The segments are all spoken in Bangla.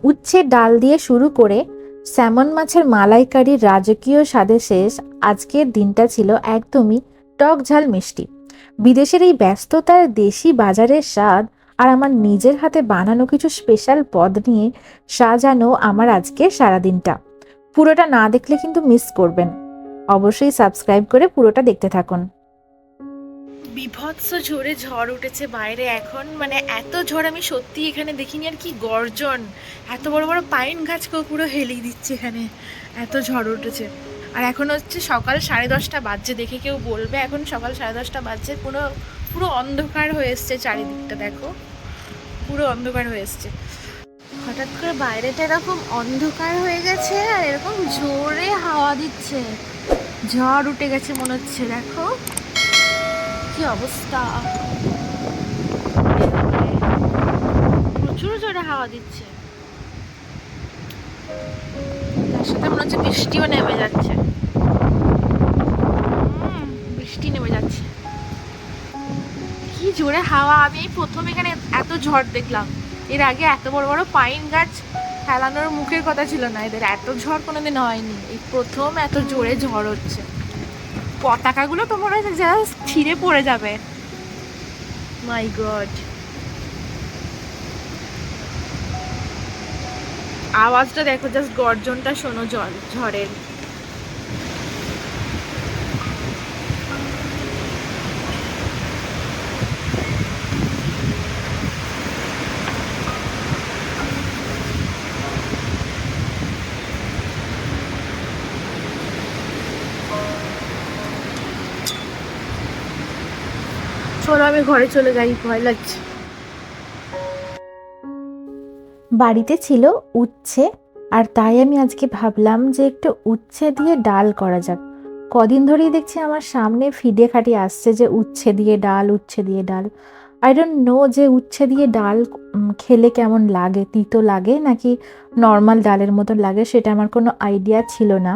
উচ্ছে ডাল দিয়ে শুরু করে স্যামন মাছের মালাইকারির রাজকীয় স্বাদে শেষ আজকের দিনটা ছিল একদমই টক ঝাল মিষ্টি। বিদেশের এই ব্যস্ততার দেশি বাজারের স্বাদ আর আমার নিজের হাতে বানানো কিছু স্পেশাল পদ নিয়ে সাজানো আমার আজকের সারাদিনটা। পুরোটা না দেখলে কিন্তু মিস করবেন। অবশ্যই সাবস্ক্রাইব করে পুরোটা দেখতে থাকুন। বিভৎস ঝড়ে ঝড় উঠেছে বাইরে এখন, মানে এত ঝড় আমি সত্যি এখানে দেখিনি। আর কি গর্জন, এত বড় বড় পাইন গাছকেও পুরো হেলিয়ে দিচ্ছে এখানে, এত ঝড় উঠেছে। আর এখন হচ্ছে সকাল 10:30 বাজছে, দেখে কেউ বলবে এখন সকাল 10:30 বাজছে। পুরো পুরো অন্ধকার হয়ে এসছে চারিদিকটা, দেখো পুরো অন্ধকার হয়ে এসছে। হঠাৎ করে বাইরেটা এরকম অন্ধকার হয়ে গেছে আর এরকম জোরে হাওয়া দিচ্ছে, ঝড় উঠে গেছে মনে হচ্ছে। দেখো কি অবস্থা, প্রচুর জোরে হাওয়া দিচ্ছে, তার সাথে মনে হচ্ছে বৃষ্টিও নেমে যাচ্ছে। বৃষ্টি নেমে যাচ্ছে, কি জোরে হাওয়া। আমি এই প্রথম এখানে এত ঝড় দেখলাম। এর আগে এত বড় বড় পাইন গাছ ফেলানোর মুখের কথা ছিল না, এদের এত ঝড় কোনোদিন হয়নি। এই প্রথম এত জোরে ঝড় হচ্ছে। পতাকাগুলো তো মনে হচ্ছে জাস্ট ছিঁড়ে পড়ে যাবে। মাই গড, আওয়াজটা দেখো, জাস্ট গর্জনটা শোনো ঝড়ের। চলো আমি ঘরে চলে যাই, ভয় লাগছে। বাড়িতে ছিল উচ্ছে, আর তাই আমি আজকে ভাবলাম যে একটু উচ্ছে দিয়ে ডাল করা যাক। কদিন ধরেই দেখছি আমার সামনে ফিডে খাটি আসছে যে উচ্ছে দিয়ে ডাল, উচ্ছে দিয়ে ডাল। আই ডোন্ট নো যে উচ্ছে দিয়ে ডাল খেলে কেমন লাগে, তিতো লাগে নাকি নর্মাল ডালের মতো লাগে, সেটা আমার কোনো আইডিয়া ছিল না।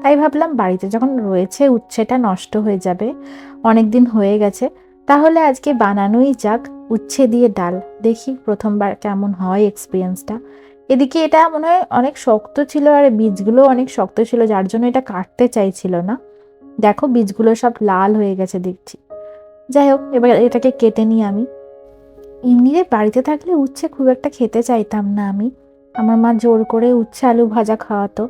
তাই ভাবলাম বাড়িতে যখন রয়েছে, উচ্ছেটা নষ্ট হয়ে যাবে, অনেক দিন হয়ে গেছে, তাহলে আজকে বানানোই যাক উচ্ছে দিয়ে ডাল। দেখি প্রথমবার কেমন হয় এক্সপিরিয়েন্সটা। এদিকে এটা মনে হয় অনেক শক্ত ছিল আর বীজগুলো অনেক শক্ত ছিল, যার জন্য এটা কাটতে চাইছিল না। দেখো বীজগুলো সব লাল হয়ে গেছে দেখছি। যাই হোক, এবার এটাকে কেটে নিই আমি। এমনিতে বাড়িতে থাকলে উচ্ছে খুব একটা খেতে চাইতাম না আমি, আমার মা জোর করে উচ্ছে আলু ভাজা খাওয়াতো।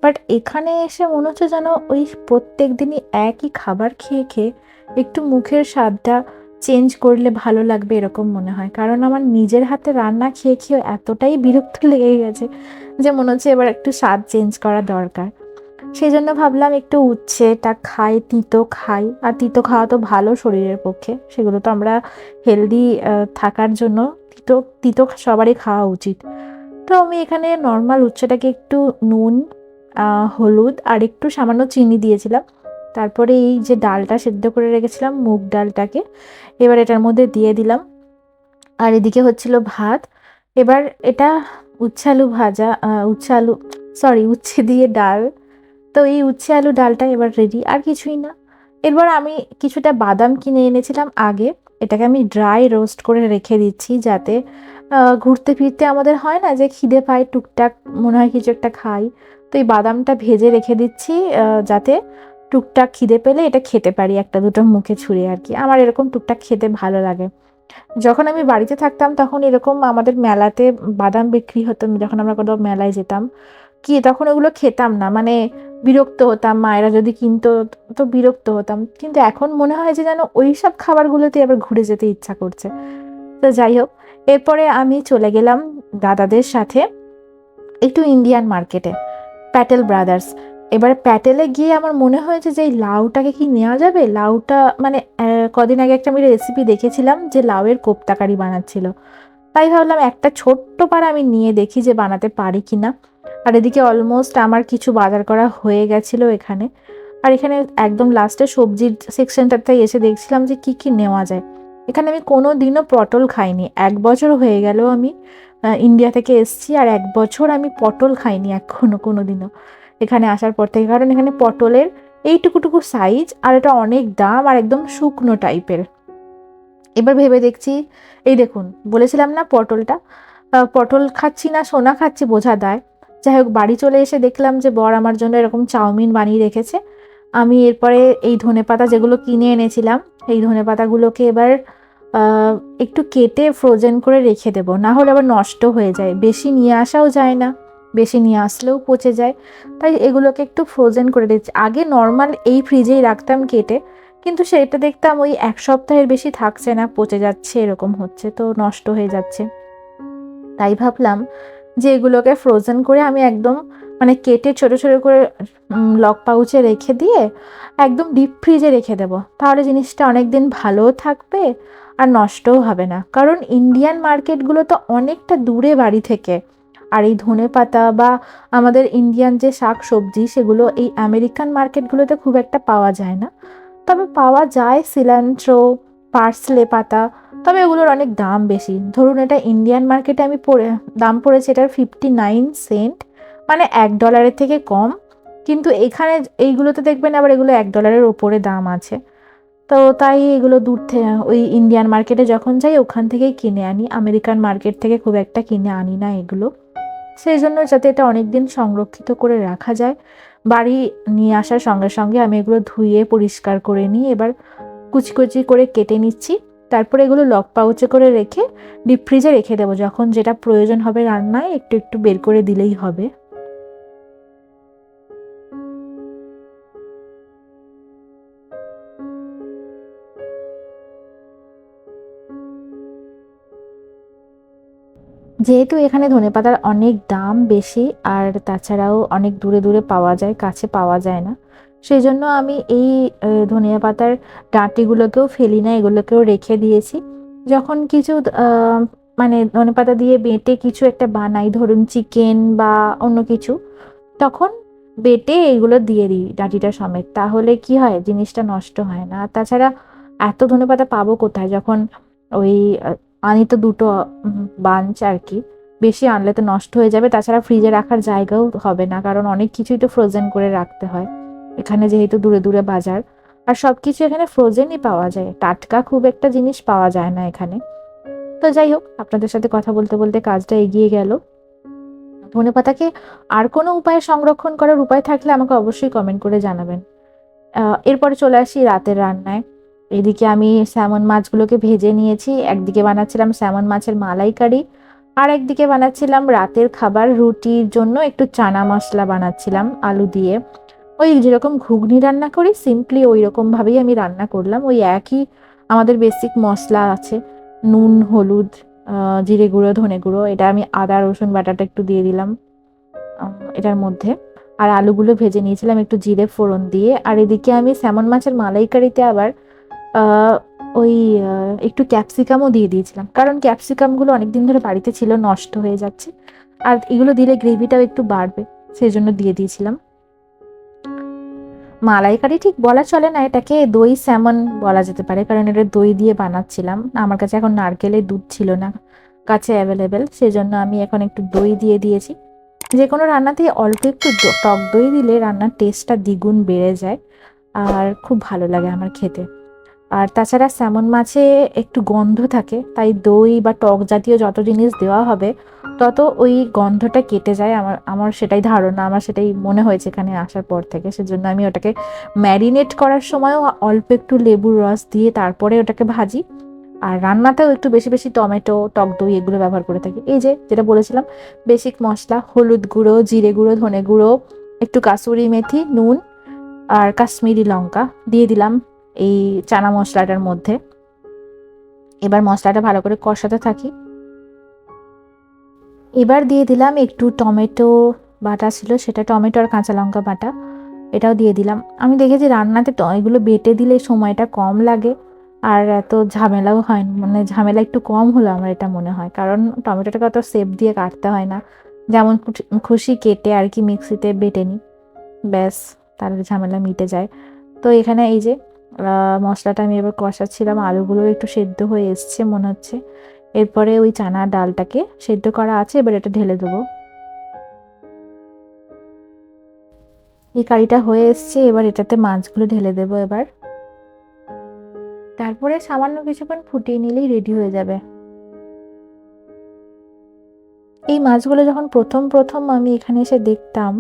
বাট এখানে এসে মনে হচ্ছে যেন ওই প্রত্যেক দিনই একই খাবার খেয়ে খেয়ে একটু মুখের স্বাদটা চেঞ্জ করলে ভালো লাগবে এরকম মনে হয়। কারণ আমার নিজের হাতে রান্না খেয়ে খেয়ে এতটাই বিরক্ত লেগে গেছে যে মনে হচ্ছে এবার একটু স্বাদ চেঞ্জ করা দরকার। সেই জন্য ভাবলাম একটু উচ্ছেটা খাই, তিতো খাই। আর তিতো খাওয়া তো ভালো শরীরের পক্ষে, সেগুলো তো আমরা হেলদি থাকার জন্য তিতো তিতো সবারই খাওয়া উচিত। তো আমি এখানে নর্মাল উচ্ছেটাকে একটু নুন, হলুদ আর একটু সামান্য চিনি দিয়েছিলাম। তারপরে এই যে ডালটা সেদ্ধ করে রেখেছিলাম, মুগ ডালটাকে এবার এটার মধ্যে দিয়ে দিলাম। আর এদিকে হচ্ছিল ভাত। এবার এটা উচ্ছে আলু ভাজা, উচ্ছে দিয়ে ডাল। তো এই উচ্ছে আলু ডালটা এবার রেডি, আর কিছুই না। এরপর আমি কিছুটা বাদাম কিনে এনেছিলাম আগে, এটাকে আমি ড্রাই রোস্ট করে রেখে দিচ্ছি, যাতে ঘুরতে ফিরতে আমাদের হয় না যে খিদে পায় টুকটাক, মনে হয় কিছু একটা খাই। তো এই বাদামটা ভেজে রেখে দিচ্ছি, যাতে টুকটাক খিদে পেলে এটা খেতে পারি একটা দুটো মুখে ছুঁড়ে। আর কি আমার এরকম টুকটাক খেতে ভালো লাগে। যখন আমি বাড়িতে থাকতাম তখন এরকম আমাদের মেলাতে বাদাম বিক্রি হতো, যখন আমরা কোনো মেলায় যেতাম কি তখন ওগুলো খেতাম না, মানে বিরক্ত হতাম, মায়েরা যদি কিনতো তো বিরক্ত হতাম। কিন্তু এখন মনে হয় যে যেন ওই সব খাবারগুলোতে আবার ঘুরে যেতে ইচ্ছা করছে। তো যাই হোক, এরপরে আমি চলে গেলাম দাদাদের সাথে একটু ইন্ডিয়ান মার্কেটে, প্যাটেল ব্রাদার্স। এবার প্যাটেলে গিয়ে আমার মনে হয়েছে যে এই লাউটাকে কি নেওয়া যাবে। লাউটা মানে কদিন আগে একটা আমি রেসিপি দেখেছিলাম যে লাউয়ের কোপ্তাকারি বানাচ্ছিল, তাই ভাবলাম একটা ছোট্ট পারা আমি নিয়ে দেখি যে বানাতে পারি কিনা। আর এদিকে অলমোস্ট আমার কিছু বাজার করা হয়ে গেছিলো এখানে। আর এখানে একদম লাস্টে সবজির সেকশনটাতে এসে দেখছিলাম যে কি কি নেওয়া যায়। এখানে আমি কোনো দিনও পটল খাইনি, 1 বছর হয়ে গেল আমি ইন্ডিয়া থেকে এসছি, আর 1 বছর আমি পটল খাইনি এখনো কোনো দিনও এখানে আসার পর থেকে। কারণ এখানে পটলের এইটুকুটুকু সাইজ, আর এটা অনেক দাম, আর একদম শুকনো টাইপের। এবার ভেবে দেখছি, এই দেখুন বলেছিলাম না পটলটা, পটল খাচ্ছি না সোনা খাচ্ছি বোঝা দেয়। যাই হোক, বাড়ি চলে এসে দেখলাম যে বর আমার জন্য এরকম চাউমিন বানিয়ে রেখেছে। আমি এরপরে এই ধনেপাতা যেগুলো কিনে এনেছিলাম, এই ধনেপাতাগুলোকে এবার একটু কেটে ফ্রোজেন করে রেখে দেবো, না হলে আবার নষ্ট হয়ে যায়, বেশি নিয়ে আসাও যায় না, বেশি নিয়ে আসলেও পচে যায়। তাই এগুলোকে একটু ফ্রোজেন করে দিচ্ছি। আগে নর্মাল এই ফ্রিজেই রাখতাম কেটে, কিন্তু সেটা দেখতাম ওই 1 সপ্তাহের বেশি থাকছে না, পচে যাচ্ছে, এরকম হচ্ছে, তো নষ্ট হয়ে যাচ্ছে। তাই ভাবলাম যে এগুলোকে ফ্রোজেন করে আমি একদম মানে কেটে ছোট ছোট করে লক পাউচে রেখে দিয়ে একদম ডিপ ফ্রিজে রেখে দেবো, তাহলে জিনিসটা অনেক দিন ভালোও থাকবে আর নষ্টও হবে না। কারণ ইন্ডিয়ান মার্কেটগুলো তো অনেকটা দূরে বাড়ি থেকে, আর এই ধনেপাতা বা আমাদের ইন্ডিয়ান যে শাক সবজি সেগুলো এই আমেরিকান মার্কেটগুলোতে খুব একটা পাওয়া যায় না। তবে পাওয়া যায় সিলান্ট্রো, পার্সলে পাতা, তবে ওগুলোর অনেক দাম বেশি। ধরুন এটা ইন্ডিয়ান মার্কেটে আমি দাম পড়েছে এটার 59 সেন্ট, মানে $1 থেকে কম। কিন্তু এখানে এইগুলোতে দেখবেন আবার এগুলো $1 ওপরে দাম আছে। তো তাই এগুলো দূর থেকে ওই ইন্ডিয়ান মার্কেটে যখন যাই ওখান থেকেই কিনে আনি, আমেরিকান মার্কেট থেকে খুব একটা কিনে আনি না এগুলো। সেই জন্য যাতে এটা অনেক দিন সংরক্ষিত করে রাখা যায়, বাড়ি নিয়ে আসার সঙ্গে সঙ্গে আমি এগুলো ধুয়ে পরিষ্কার করে নিই। এবার কুচি কুচি করে কেটে নিচ্ছি, তারপরে এগুলো লক পাউচে করে রেখে ডিপ ফ্রিজে রেখে দেবো, যখন যেটা প্রয়োজন হবে রান্নায় একটু একটু বের করে দিলেই হবে। যেহেতু এখানে ধনেপাতার অনেক দাম বেশি, আর তাছাড়াও অনেক দূরে দূরে পাওয়া যায়, কাছে পাওয়া যায় না, সেই জন্য আমি এই ধনিয়া পাতার ডাঁটিগুলোকেও ফেলি না, এগুলোকেও রেখে দিয়েছি। যখন কিছু মানে ধনেপাতা দিয়ে বেটে কিছু একটা বানাই, ধরুন চিকেন বা অন্য কিছু, তখন বেটে এগুলো দিয়ে দিই ডাঁটিটা সমেত, তাহলে কি হয় জিনিসটা নষ্ট হয় না। আর তাছাড়া এত ধনেপাতা পাবো কোথায়, যখন ওই আনি তো দুটো বাঞ্চ আর কি, বেশি আনলে তো নষ্ট হয়ে যাবে, তাছাড়া ফ্রিজে রাখার জায়গাও হবে না, কারণ অনেক কিছুই তো ফ্রোজেন করে রাখতে হয় এখানে, যেহেতু দূরে দূরে বাজার। আর সবকিছু এখানে ফ্রোজেনই পাওয়া যায়, টাটকা খুব একটা জিনিস পাওয়া যায় না এখানে। তো যাই হোক, আপনাদের সাথে কথা বলতে বলতে কাজটা এগিয়ে গেল। ধনেপাতাকে আর কোনো উপায়ে সংরক্ষণ করার উপায় থাকলে আমাকে অবশ্যই কমেন্ট করে জানাবেন। এরপরে চলে আসি রাতের রান্নায়। এদিকে আমি স্যামন মাছগুলোকে ভেজে নিয়েছি, একদিকে বানাচ্ছিলাম স্যামন মাছের মালাইকারি, আর একদিকে বানাচ্ছিলাম রাতের খাবার, রুটির জন্য একটু চানা মশলা বানাচ্ছিলাম আলু দিয়ে। ওই যেরকম ঘুগনি রান্না করি সিম্পলি ওই রকম ভাবেই আমি রান্না করলাম। ওই একই আমাদের বেসিক মশলা আছে, নুন, হলুদ, জিরে গুঁড়ো, ধনে গুঁড়ো, এটা আমি আদা রসুন বাটাটা একটু দিয়ে দিলাম এটার মধ্যে। আর আলুগুলো ভেজে নিয়েছিলাম একটু জিরে ফোড়ন দিয়ে। আর এদিকে আমি স্যামন মাছের মালাইকারিতে আবার ওই একটু ক্যাপসিকামও দিয়ে দিয়েছিলাম, কারণ ক্যাপসিকামগুলো অনেকদিন ধরে বাড়িতে ছিল, নষ্ট হয়ে যাচ্ছে, আর এগুলো দিলে গ্রেভিটাও একটু বাড়বে, সেই জন্য দিয়ে দিয়েছিলাম। মালাইকারি ঠিক বলা চলে না, এটাকে দই স্যামন বলা যেতে পারে, কারণ এটা দই দিয়ে বানাচ্ছিলাম। আমার কাছে এখন নারকেলের দুধ ছিল না কাছে অ্যাভেলেবেল, সেজন্য আমি এখন একটু দই দিয়ে দিয়েছি। যে কোনো রান্নাতেই অল্প একটু টক দই দিলে রান্নার টেস্টটা দ্বিগুণ বেড়ে যায়, আর খুব ভালো লাগে আমার খেতে। আর তাছাড়া স্যামন মাছে একটু গন্ধ থাকে, তাই দই বা টক জাতীয় যত জিনিস দেওয়া হবে তত ওই গন্ধটা কেটে যায়। আমার আমার সেটাই ধারণা, আমার সেটাই মনে হয়েছে এখানে আসার পর থেকে, সেজন্য আমি ওটাকে ম্যারিনেট করার সময়ও অল্প একটু লেবুর রস দিয়ে তারপরে ওটাকে ভাজি। আর রান্নাতেও একটু বেশি বেশি টমেটো, টক দই এগুলো ব্যবহার করে থাকি। এই যে যেটা বলেছিলাম, বেসিক মশলা হলুদ গুঁড়ো, জিরে গুঁড়ো, ধনে গুঁড়ো, একটু কাসুরি মেথি, নুন আর কাশ্মীরি লঙ্কা দিয়ে দিলাম এই চানা মশলাটার মধ্যে। এবার মশলাটা ভালো করে কষাতে থাকি। এবার দিয়ে দিলাম একটু টমেটো বাটা ছিল, সেটা টমেটো আর কাঁচা লঙ্কা বাটা, এটাও দিয়ে দিলাম। আমি দেখেছি রান্নাতে এগুলো বেটে দিলে সময়টা কম লাগে, আর এত ঝামেলাও হয় না, মানে ঝামেলা একটু কম হলো আমার এটা মনে হয়, কারণ টমেটোটাকে অত সেপ দিয়ে কাটতে হয় না, যেমন খুশি কেটে আর কি মিক্সিতে বেটে নিই, ব্যাস, তার ঝামেলা মিটে যায়। তো এখানে এই যে মশলাটা আমি এবার কষাচ্ছিলাম, আলুগুলো একটু সেদ্ধ হয়ে এসছে মনে হচ্ছে। এরপরে ওই চানা ডালটাকে সেদ্ধ করা আছে, এবার এটা ঢেলে দেবো। এই কারিটা হয়ে এসছে, এবার এটাতে মাছগুলো ঢেলে দেবো এবার। তারপরে সামান্য কিছুক্ষণ ফুটিয়ে নিলেই রেডি হয়ে যাবে। এই মাছগুলো যখন প্রথম প্রথম আমি এখানে এসে দেখতাম,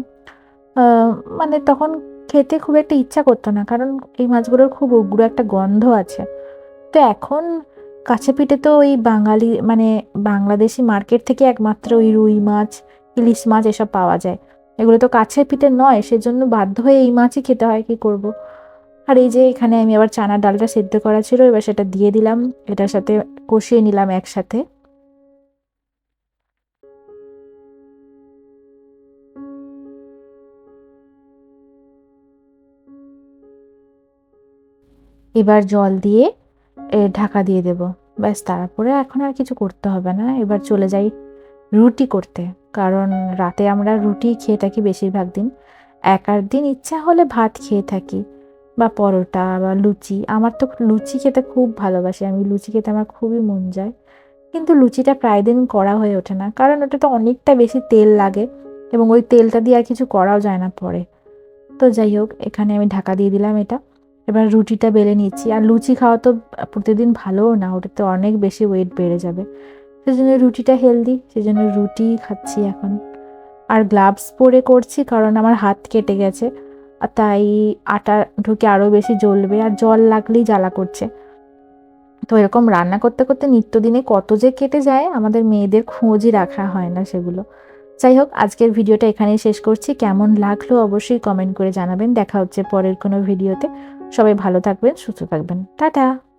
মানে তখন খেতে খুব একটা ইচ্ছা করতো না, কারণ এই মাছগুলোর খুব উগ্র একটা গন্ধ আছে। তো এখন কাছে পিঠে তো ওই বাঙালি মানে বাংলাদেশি মার্কেট থেকে একমাত্র ওই রুই মাছ, ইলিশ মাছ এসব পাওয়া যায়। এগুলো তো কাছে পিঠে নয়, সেজন্য বাধ্য হয়ে এই মাছই খেতে হয়, কি করব। আর এই যে এখানে আমি আবার চানার ডালটা সেদ্ধ করা ছিল, এবার সেটা দিয়ে দিলাম, এটার সাথে কষিয়ে নিলাম একসাথে। এবার জল দিয়ে ঢাকা দিয়ে দেব। ব্যাস, তারপরে এখন আর কিছু করতে হবে না। এবার চলে যাই রুটি করতে, কারণ রাতে আমরা রুটি খেয়ে থাকি বেশিরভাগ দিন। এক আধ দিন ইচ্ছা হলে ভাত খেয়ে থাকি, বা পরোটা বা লুচি। আমার তো লুচি খেতে খুব ভালোবাসি, আমি লুচি খেতে আমার খুবই মন যায়। কিন্তু লুচিটা প্রায় দিন করা হয়ে ওঠে না, কারণ ওটা তো অনেকটা বেশি তেল লাগে, এবং ওই তেলটা দিয়ে আর কিছু করাও যায় না পরে। তো যাই হোক, এখানে আমি ঢাকা দিয়ে দিলাম এটা। এবার রুটিটা বেলে নিচ্ছি। আর লুচি খাওয়া তো প্রতিদিন ভালোও না, ওটাতে অনেক বেশি ওয়েট বেড়ে যাবে। সেজন্য রুটিটা হেলদি, সেজন্য রুটি খাচ্ছি এখন। আর গ্লাভস পরে করছি, কারণ আমার হাত কেটে গেছে, আর তাই আটা ঢুকে আরও বেশি জ্বলবে, আর জল লাগলেই জ্বালা করছে। তো এরকম রান্না করতে করতে নিত্যদিনে কত যে কেটে যায়, আমাদের মেয়েদের খোঁজই রাখা হয় না সেগুলো। যাই হোক, আজকের ভিডিওটা এখানেই শেষ করছি। কেমন লাগলো অবশ্যই কমেন্ট করে জানাবেন। দেখা হচ্ছে পরের কোনো ভিডিওতে। সবাই ভালো থাকবেন, সুস্থ থাকবেন। টাটা।